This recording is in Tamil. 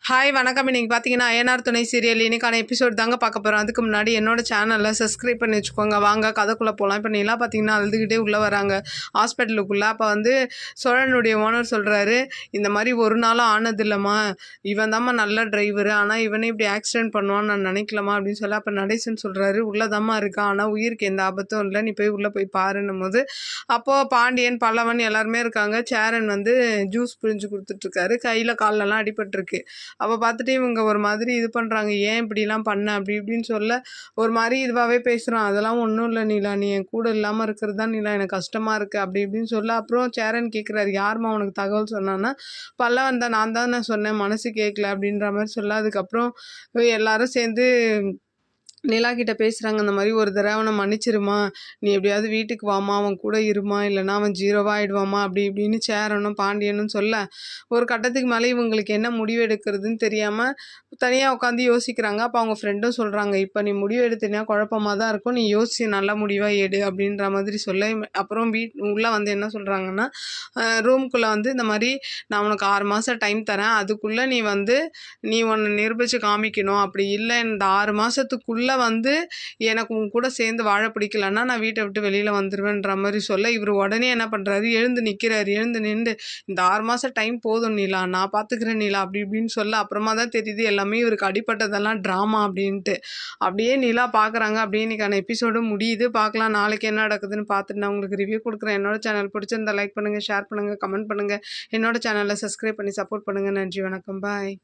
ஹாய் வணக்கம். இன்னைக்கு பார்த்தீங்கன்னா அய்யனார் துணை சீரியல் இன்னைக்கான எபிசோட் தாங்க பார்க்க போகிறோம். அதுக்கு முன்னாடி என்னோட சேனலில் சப்ஸ்கிரைப் பண்ணி வச்சுக்கோங்க. வாங்க கதைக்குள்ளே போகலாம். இப்போ நீலாம் பார்த்தீங்கன்னா அழுதுகிட்டே உள்ளே வராங்க ஹாஸ்பிட்டலுக்குள்ளே. அப்போ வந்து சோழனுடைய ஓனர் சொல்கிறாரு, இந்த மாதிரி ஒரு நாளும் ஆனதில்லம்மா, இவன் தாம்மா நல்ல டிரைவரு, ஆனால் இவனே இப்படி ஆக்சிடென்ட் பண்ணுவான்னு நான் நினைக்கலாமா அப்படின்னு சொல்லி அப்போ நடேசன் சொல்கிறாரு, உள்ளதாம்மா இருக்கான், ஆனால் உயிருக்கு எந்த ஆபத்தும் இல்லை, நீ போய் உள்ளே போய் பாருன்னும் போது அப்போது பாண்டியன் பல்லவன் எல்லாருமே இருக்காங்க. சேரன் வந்து ஜூஸ் பிழிஞ்சு கொடுத்துட்ருக்காரு. கையில் கால்லெல்லாம் அடிபட்டிருக்கு. அப்போ பார்த்துட்டு இவங்க ஒரு மாதிரி இது பண்ணுறாங்க, ஏன் இப்படிலாம் பண்ண அப்படி இப்படின்னு சொல்ல ஒரு மாதிரி இதுவாகவே பேசுகிறான். அதெல்லாம் ஒன்றும் இல்லை நீலா, நீ என் கூட இல்லாமல் இருக்கிறது தான் நீலா எனக்கு கஷ்டமாக இருக்குது அப்படி இப்படின்னு சொல்ல அப்புறம் சேரன் கேட்குறாரு, யாரும்மா உனக்கு தகவல் சொன்னான்னா, பல்லவன் தான், நான் தான் நான் சொன்னேன், மனசு கேட்கல அப்படின்ற மாதிரி சொல்ல அதுக்கப்புறம் எல்லாரும் சேர்ந்து நிலா கிட்ட பேசுகிறாங்க. இந்த மாதிரி ஒரு தடவை அவனை மன்னிச்சிருமா, நீ எப்படியாவது வீட்டுக்கு வாமா, அவன் கூட இருமா, இல்லைனா அவன் ஜீரோவாக ஆகிடுவாமா அப்படி இப்படின்னு சேரனும் பாண்டியனும் சொல்ல ஒரு கட்டத்துக்கு மேலே இவங்களுக்கு என்ன முடிவு எடுக்கிறதுன்னு தெரியாமல் தனியாக உட்காந்து யோசிக்கிறாங்க. அப்போ அவங்க ஃப்ரெண்டும் சொல்கிறாங்க, இப்போ நீ முடிவு எடுத்தீங்கன்னா குழப்பமாக தான் இருக்கும், நீ யோசிச்சு நல்ல முடிவாக எடு அப்படின்ற மாதிரி சொல்ல அப்புறம் உள்ளே வந்து என்ன சொல்கிறாங்கன்னா, ரூம்குள்ளே வந்து இந்த மாதிரி நான் உனக்கு 6 மாதம் டைம் தரேன், அதுக்குள்ளே நீ உன்னை நிரூபித்து காமிக்கணும், அப்படி இல்லை இந்த 6 மாதத்துக்குள்ளே வந்து எனக்கு உன் கூட சேர்ந்து வாழ பிடிக்கலன்னா நான் வீட்டை விட்டு வெளியில் வந்துடுவேன்ற மாதிரி சொல்ல இவர் உடனே என்ன பண்ணுறாரு, எழுந்து நிற்கிறாரு. எழுந்து நின்று இந்த 6 மாதம் டைம் போதும் நீலா, நான் பார்த்துக்கிறேன் நீலா அப்படி இப்படின்னு சொல்ல அப்புறமா தான் தெரியுது எல்லாமே இவருக்கு அடிப்பட்டதெல்லாம் ட்ராமா அப்படின்ட்டு. அப்படியே நிலா பார்க்குறாங்க. அப்படியே இன்னைக்கான எபிசோடு முடியுது. பார்க்கலாம் நாளைக்கு என்ன நடக்குதுன்னு பார்த்துட்டு நான் உங்களுக்கு ரிவ்யூ கொடுக்குறேன். என்னோட சேனல் பிடிச்சிருந்தா லைக் பண்ணுங்கள், ஷேர் பண்ணுங்கள், கமெண்ட் பண்ணுங்கள். என்னோட சேனலை சப்ஸ்கிரைப் பண்ணி சப்போர்ட் பண்ணுங்கள். நன்றி, வணக்கம், பாய்.